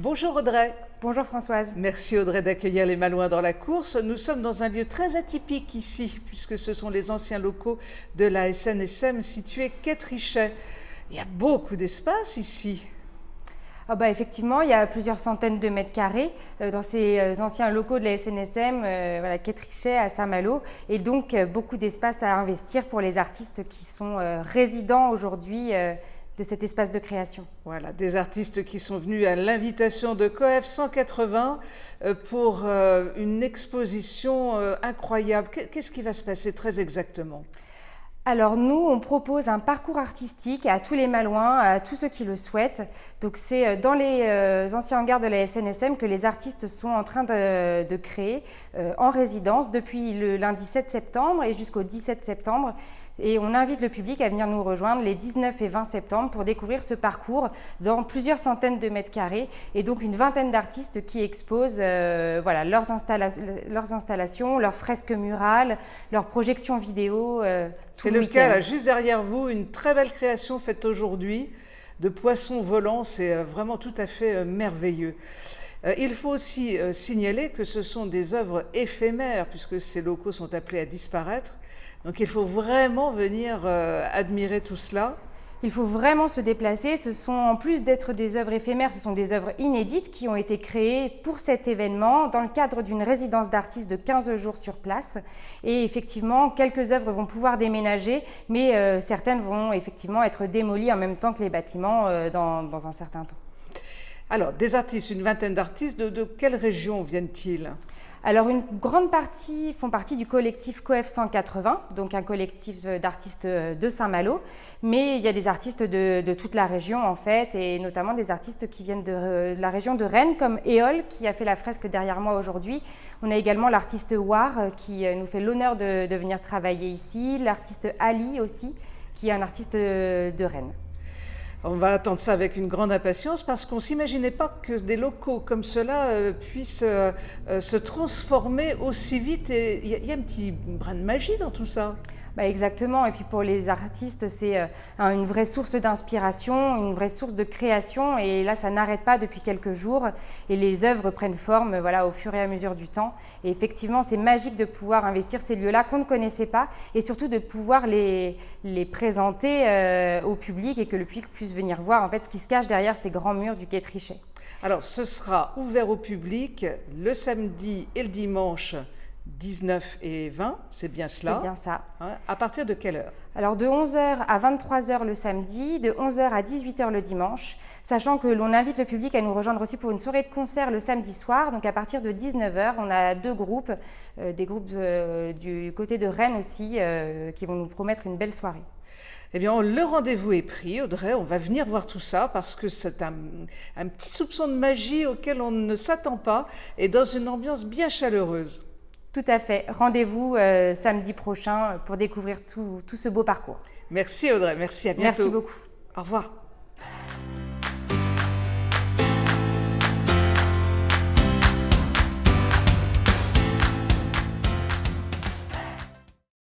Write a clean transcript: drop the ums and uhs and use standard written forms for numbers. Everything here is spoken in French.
Bonjour Audrey. Bonjour Françoise. Merci Audrey d'accueillir les Malouins dans la course. Nous sommes dans un lieu très atypique ici, puisque ce sont les anciens locaux de la SNSM situés quai Trichet. Il y a beaucoup d'espace ici. Effectivement, il y a plusieurs centaines de mètres carrés dans ces anciens locaux de la SNSM, quai Trichet à Saint-Malo, et donc beaucoup d'espace à investir pour les artistes qui sont résidents aujourd'hui de cet espace de création. Voilà, des artistes qui sont venus à l'invitation de Coef 180 pour une exposition incroyable. Qu'est-ce qui va se passer très exactement ? Alors nous, on propose un parcours artistique à tous les Malouins, à tous ceux qui le souhaitent. Donc c'est dans les anciens hangars de la SNSM que les artistes sont en train de créer en résidence depuis le lundi 7 septembre et jusqu'au 17 septembre. Et on invite le public à venir nous rejoindre les 19 et 20 septembre pour découvrir ce parcours dans plusieurs centaines de mètres carrés et donc une vingtaine d'artistes qui exposent leurs installations, leurs fresques murales, leurs projections vidéo. C'est le cas là, juste derrière vous, une très belle création faite aujourd'hui de poissons volants, c'est vraiment tout à fait merveilleux. Il faut aussi signaler que ce sont des œuvres éphémères puisque ces locaux sont appelés à disparaître. Donc il faut vraiment venir admirer tout cela. Il faut vraiment se déplacer. Ce sont, en plus d'être des œuvres éphémères, ce sont des œuvres inédites qui ont été créées pour cet événement dans le cadre d'une résidence d'artistes de 15 jours sur place. Et effectivement, quelques œuvres vont pouvoir déménager, mais certaines vont effectivement être démolies en même temps que les bâtiments dans un certain temps. Alors, des artistes, une vingtaine d'artistes, de quelle région viennent-ils ? Alors, une grande partie font partie du collectif Coef 180, donc un collectif d'artistes de Saint-Malo, mais il y a des artistes de toute la région en fait, et notamment des artistes qui viennent de la région de Rennes, comme Éole, qui a fait la fresque derrière moi aujourd'hui. On a également l'artiste War, qui nous fait l'honneur de venir travailler ici, l'artiste Ali aussi, qui est un artiste de Rennes. On va attendre ça avec une grande impatience parce qu'on ne s'imaginait pas que des locaux comme cela puissent se transformer aussi vite. Et il y a un petit brin de magie dans tout ça. Exactement, et puis pour les artistes, c'est une vraie source d'inspiration, une vraie source de création, et là ça n'arrête pas depuis quelques jours, et les œuvres prennent forme au fur et à mesure du temps. Et effectivement, c'est magique de pouvoir investir ces lieux-là qu'on ne connaissait pas, et surtout de pouvoir les présenter au public, et que le public puisse venir voir en fait ce qui se cache derrière ces grands murs du quai Trichet. Alors ce sera ouvert au public le samedi et le dimanche 19 et 20, c'est bien cela? C'est bien ça. À partir de quelle heure? Alors de 11h à 23h le samedi, de 11h à 18h le dimanche, sachant que l'on invite le public à nous rejoindre aussi pour une soirée de concert le samedi soir. Donc à partir de 19h, on a deux groupes, des groupes du côté de Rennes aussi, qui vont nous promettre une belle soirée. Eh bien, le rendez-vous est pris, Audrey, on va venir voir tout ça parce que c'est un petit soupçon de magie auquel on ne s'attend pas et dans une ambiance bien chaleureuse. Tout à fait. Rendez-vous samedi prochain pour découvrir tout ce beau parcours. Merci Audrey, merci, à bientôt. Merci beaucoup. Au revoir.